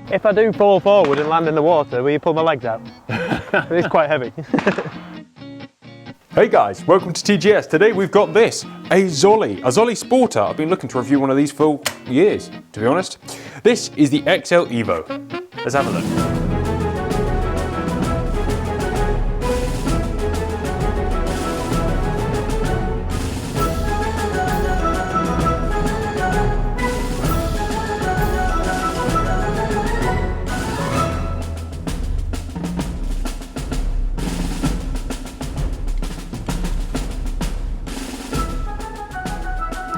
If I do fall forward and land in the water, will you pull my legs out? It's quite heavy. Hey guys, welcome to TGS. Today we've got this, a Zoli Sporter. I've been looking to review one of these for years, to be honest. This is the XL EVO. Let's have a look.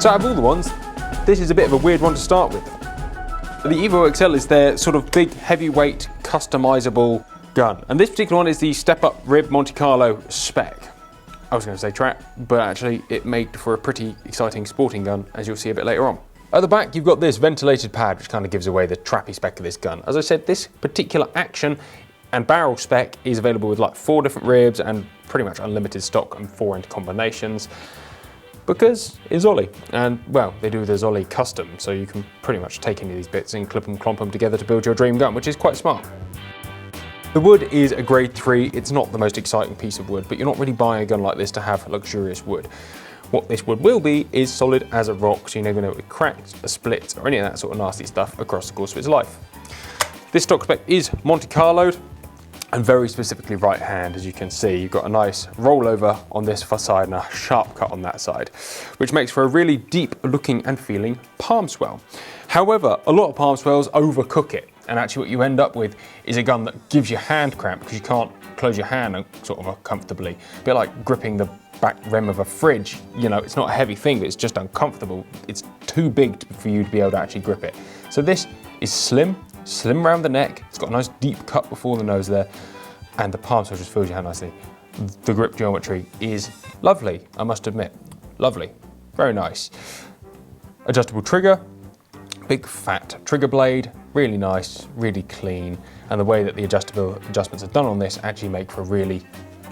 So out of all the ones, this is a bit of a weird one to start with. The EVO XL is their sort of big, heavyweight, customizable gun. And this particular one is the step-up rib Monte Carlo spec. I was going to say trap, but actually it made for a pretty exciting sporting gun, as you'll see a bit later on. At the back, you've got this ventilated pad, which kind of gives away the trappy spec of this gun. As I said, this particular action and barrel spec is available with like 4 different ribs and pretty much unlimited stock and 4-end combinations. Because it's Zoli, and well, they do the Zoli custom, so you can pretty much take any of these bits and clip and clomp them together to build your dream gun, which is quite smart. The wood is a grade 3, it's not the most exciting piece of wood, but you're not really buying a gun like this to have luxurious wood. What this wood will be is solid as a rock, so you're never going to get cracked, a split, or any of that sort of nasty stuff across the course of its life. This stock spec is Monte Carlo'd, and very specifically right hand. As you can see, you've got a nice rollover on this side and a sharp cut on that side, which makes for a really deep looking and feeling palm swell. However, a lot of palm swells overcook it, and actually what you end up with is a gun that gives you hand cramp because you can't close your hand sort of comfortably. A bit like gripping the back rim of a fridge. You know, it's not a heavy thing, but it's just uncomfortable. It's too big for you to be able to actually grip it. So this is slim around the neck, it's got a nice deep cut before the nose there, and the palm swell just fills your hand nicely. The grip geometry is lovely, I must admit. Lovely, very nice. Adjustable trigger, big fat trigger blade, really nice, really clean, and the way that the adjustments are done on this actually make for a really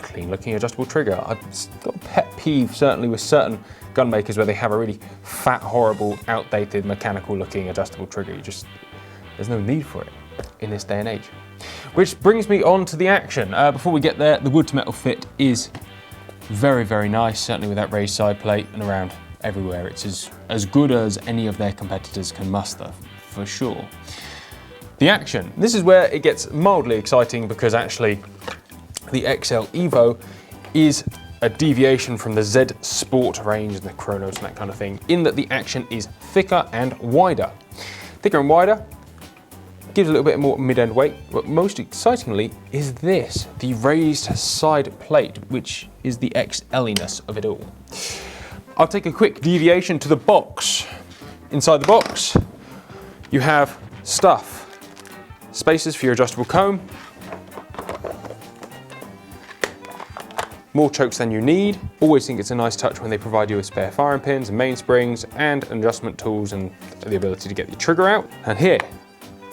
clean looking adjustable trigger. I've got a pet peeve certainly with certain gun makers where they have a really fat, horrible, outdated, mechanical looking adjustable trigger. There's no need for it in this day and age. Which brings me on to the action. Before we get there, the wood to metal fit is very, very nice, certainly with that raised side plate and around everywhere. It's as good as any of their competitors can muster, for sure. The action. This is where it gets mildly exciting because actually the XL EVO is a deviation from the Z Sport range and the Chronos and that kind of thing, in that the action is thicker and wider. Thicker and wider gives a little bit more mid-end weight, but most excitingly is this, the raised side plate, which is the XL-iness of it all. I'll take a quick deviation to the box. Inside the box, you have stuff, spaces for your adjustable comb, more chokes than you need. Always think it's a nice touch when they provide you with spare firing pins and mainsprings and adjustment tools and the ability to get the trigger out. And here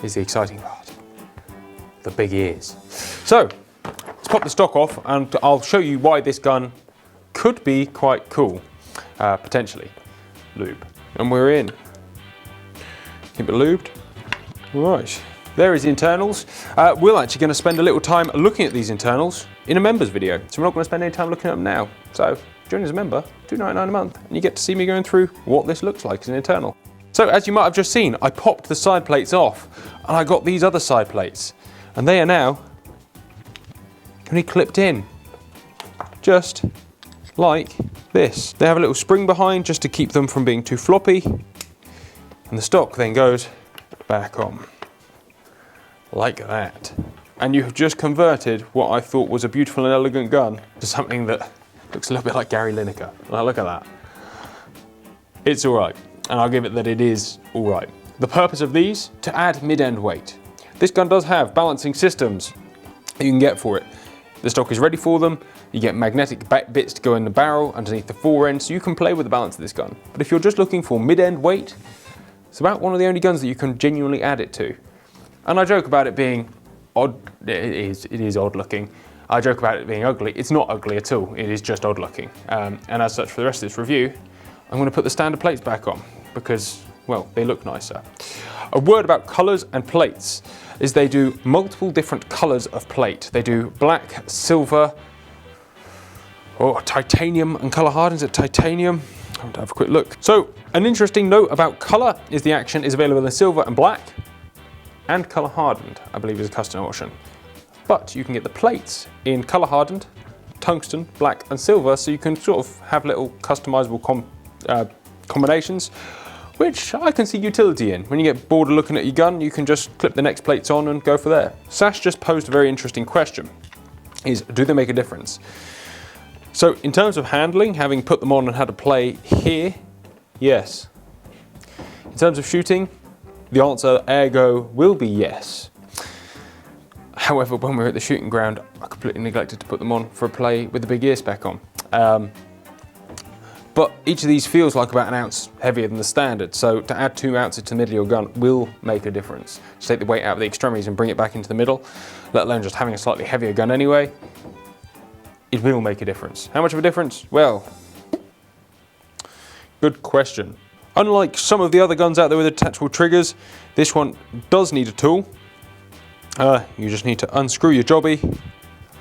is the exciting part, the big ears. So, let's pop the stock off and I'll show you why this gun could be quite cool, potentially. Lube. And we're in. Keep it lubed. Right, there is the internals. We're actually going to spend a little time looking at these internals in a members video, so we're not going to spend any time looking at them now. So, join as a member, $2.99 a month, and you get to see me going through what this looks like as an internal. So as you might have just seen, I popped the side plates off and I got these other side plates and they are now only clipped in, just like this. They have a little spring behind just to keep them from being too floppy, and the stock then goes back on, like that. And you have just converted what I thought was a beautiful and elegant gun to something that looks a little bit like Gary Lineker. Like, look at that. It's all right. And I'll give it that it is all right. The purpose of these, to add mid-end weight. This gun does have balancing systems that you can get for it. The stock is ready for them. You get magnetic bits to go in the barrel underneath the fore end, so you can play with the balance of this gun. But if you're just looking for mid-end weight, it's about one of the only guns that you can genuinely add it to. And I joke about it being odd. It is odd looking. I joke about it being ugly. It's not ugly at all. It is just odd looking. And as such, for the rest of this review, I'm going to put the standard plates back on because, well, they look nicer. A word about colours and plates is they do multiple different colours of plate. They do black, silver, or titanium, and colour hardens at titanium. I'll have a quick look. So an interesting note about colour is the action is available in silver and black, and colour hardened, I believe is a custom option. But you can get the plates in colour hardened, tungsten, black and silver, so you can sort of have little customizable combinations, which I can see utility in. When you get bored of looking at your gun, you can just clip the next plates on and go for there. Sash just posed a very interesting question, is do they make a difference? So in terms of handling, having put them on and had to play here, yes. In terms of shooting, the answer ergo will be yes. However, when we were at the shooting ground, I completely neglected to put them on for a play with the big ear spec on. But each of these feels like about an ounce heavier than the standard, so to add 2 ounces to the middle of your gun will make a difference. Just take the weight out of the extremities and bring it back into the middle, let alone just having a slightly heavier gun anyway. It will make a difference. How much of a difference? Well, good question. Unlike some of the other guns out there with detachable triggers, this one does need a tool. You just need to unscrew your jobby,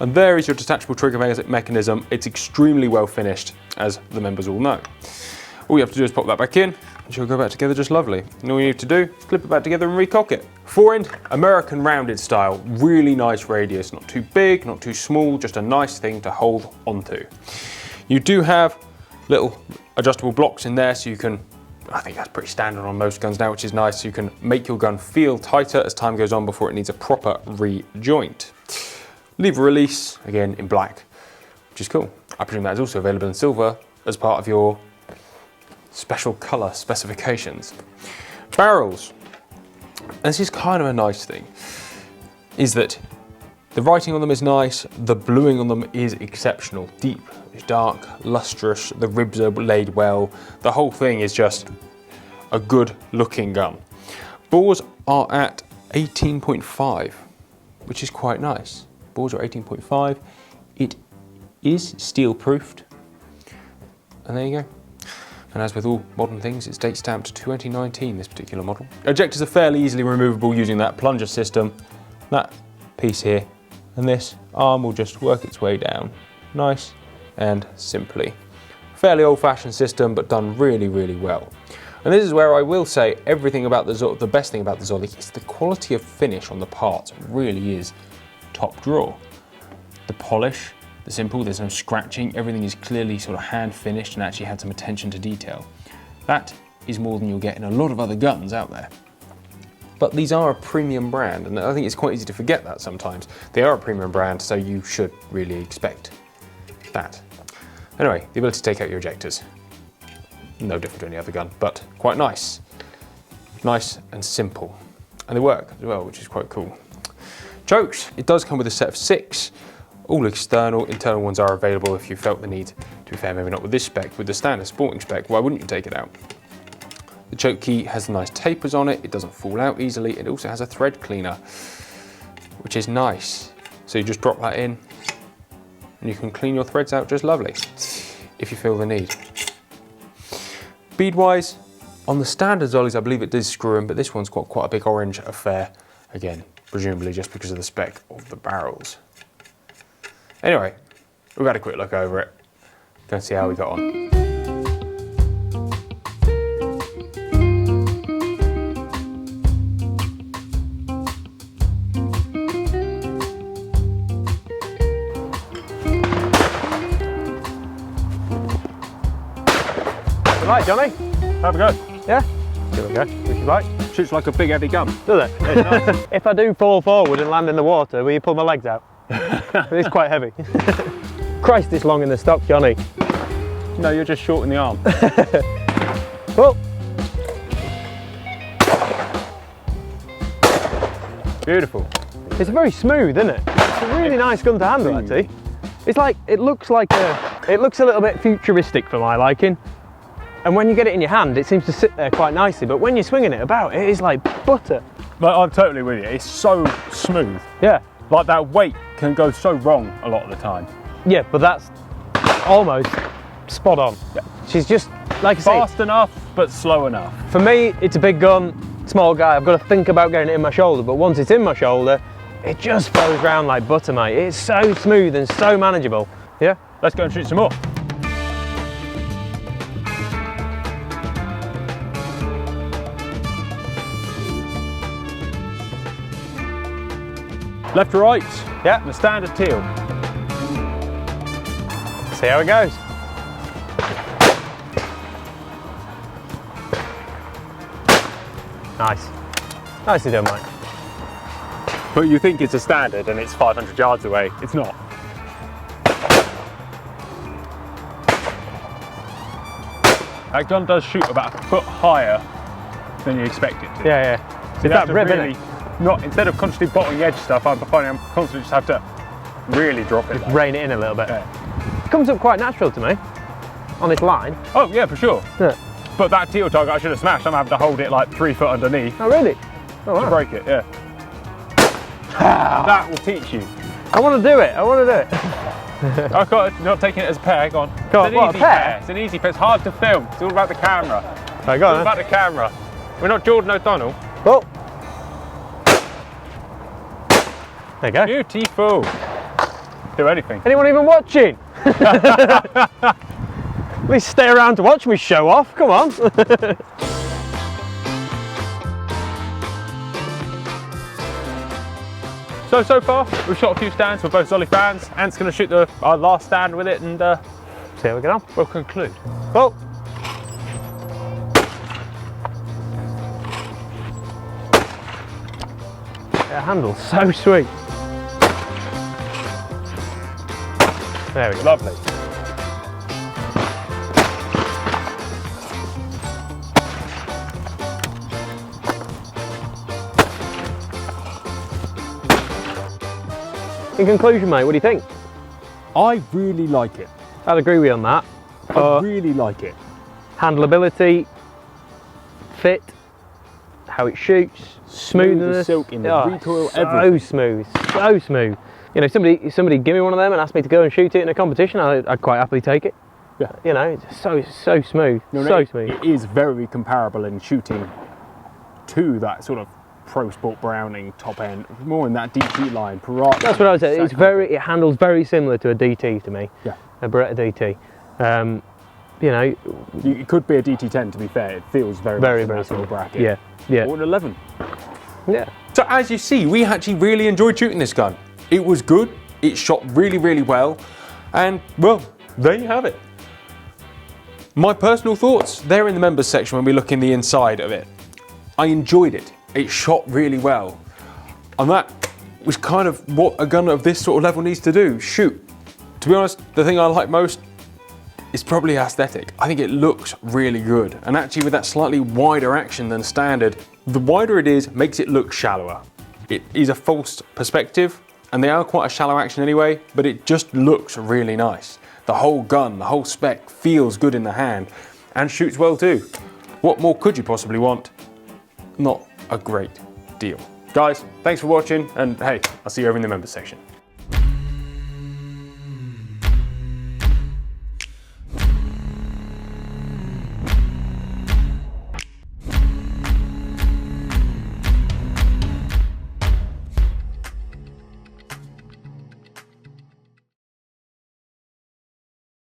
and there is your detachable trigger mechanism. It's extremely well finished, as the members all know. All you have to do is pop that back in, and she'll go back together just lovely. And all you need to do is clip it back together and recock it. Fore-end, American rounded style, really nice radius, not too big, not too small, just a nice thing to hold onto. You do have little adjustable blocks in there, so you can, I think that's pretty standard on most guns now, which is nice. So you can make your gun feel tighter as time goes on before it needs a proper rejoint. Lever release, again in black, which is cool. I presume that is also available in silver as part of your special colour specifications. Barrels. This is kind of a nice thing, is that the writing on them is nice, the bluing on them is exceptional. Deep, dark, lustrous, the ribs are laid well. The whole thing is just a good looking gun. Bores are at 18.5, which is quite nice. Bores are 18.5. It is steel proofed. And there you go. And as with all modern things, it's date stamped to 2019, this particular model. Ejectors are fairly easily removable using that plunger system. That piece here, and this arm will just work its way down. Nice and simply. Fairly old-fashioned system, but done really, really well. And this is where I will say everything about the best thing about the Zoli is the quality of finish on the parts really is top drawer. The polish, the simple, there's no scratching, everything is clearly sort of hand finished and actually had some attention to detail. That is more than you'll get in a lot of other guns out there. But these are a premium brand, and I think it's quite easy to forget that sometimes. They are a premium brand, so you should really expect that. Anyway, the ability to take out your ejectors. No different to any other gun, but quite nice. Nice and simple. And they work as well, which is quite cool. Chokes, it does come with a set of 6. All external, internal ones are available if you felt the need. To be fair, maybe not with this spec, with the standard sporting spec, why wouldn't you take it out? The choke key has nice tapers on it, it doesn't fall out easily, it also has a thread cleaner, which is nice. So you just drop that in, and you can clean your threads out just lovely, if you feel the need. Bead-wise, on the standard Zolis I believe it does screw in, but this one's got quite a big orange affair, again, presumably just because of the spec of the barrels. Anyway, we've had a quick look over it. Go and see how we got on. You like, Johnny? Have a go. Yeah? Give it a go, if you like. Shoots like a big heavy gun. Does it? It's nice. If I do fall forward and land in the water, will you pull my legs out? It's quite heavy. Christ, it's long in the stock, Johnny. No, you're just short in the arm. Well. Beautiful. It's very smooth, isn't it? It's a really nice gun to handle, actually. It's like, it looks a little bit futuristic for my liking. And when you get it in your hand, it seems to sit there quite nicely. But when you're swinging it about, it is like butter. But I'm totally with you. It's so smooth. Yeah. Like that weight can go so wrong a lot of the time. Yeah, but that's almost spot on. Yeah. She's just, like I say, fast enough, but slow enough. for me, it's a big gun. small guy, I've got to think about getting it in my shoulder, but once it's in my shoulder, it just flows around like butter, mate. It's so smooth and so manageable. Yeah? Let's go and shoot some more. Left to right. Yeah. The standard teal. See how it goes. Nice. Nicely done, mate. But you think it's a standard and it's 500 yards away. It's not. That gun does shoot about a foot higher than you expect it to. Yeah, yeah. So It's that rib, really, innit? not instead of constantly bottoming edge stuff, I'm finding I'm constantly just have to really drop it. Like. Rein it in a little bit. Yeah. It comes up quite natural to me on this line. Oh yeah, for sure. Yeah. But that teal target I should have smashed. I'm having to hold it like 3 foot underneath Oh, really? Oh, to wow. break it. Yeah. That will teach you. I want to do it. I want to do it. I got not taking it as a pair. Go on. Go on, It's an what, a easy pair? It's an easy pair. It's hard to film. It's all about the camera. Right, go It's all on. about the camera. We're not Jordan O'Donnell. Oh. There you go. Beautiful. Do anything. Anyone even watching? At least stay around to watch me show off. Come on. So far, we've shot a few stands. We're both Zoli fans. Ant's going to shoot our last stand with it and See how we get on. we'll conclude. Well. It handles so sweet. There we go. Lovely. In conclusion, mate, what do you think? I really like it. I'd agree with you on that. I really like it. Handleability, fit, how it shoots, smoothness. as silk in the recoil, so everything. smooth, so smooth. You know, somebody give me one of them and ask me to go and shoot it in a competition, I'd quite happily take it. Yeah. You know, it's so smooth, so smooth. It is very comparable in shooting to that sort of Pro Sport Browning top end, more in that DT line. That's what I would say. It handles very similar to a DT to me. Yeah. A Beretta DT. You know, It could be a DT10 to be fair. It feels very much in that sort of bracket. yeah, yeah, Or an 11. yeah. So as you see, we actually really enjoyed shooting this gun. It was good, it shot really, really well, and well, there you have it. My personal thoughts, they're in the members section when we look in the inside of it. I enjoyed it, it shot really well. And that was kind of what a gun of this sort of level needs to do, shoot. To be honest, the thing I like most is probably aesthetic. I think it looks really good. And actually with that slightly wider action than standard, the wider it is, makes it look shallower. It is a false perspective, and they are quite a shallow action anyway, but it just looks really nice. The whole gun, the whole spec feels good in the hand and shoots well too. What more could you possibly want? Not a great deal. Guys, thanks for watching, and hey, I'll see you over in the members section.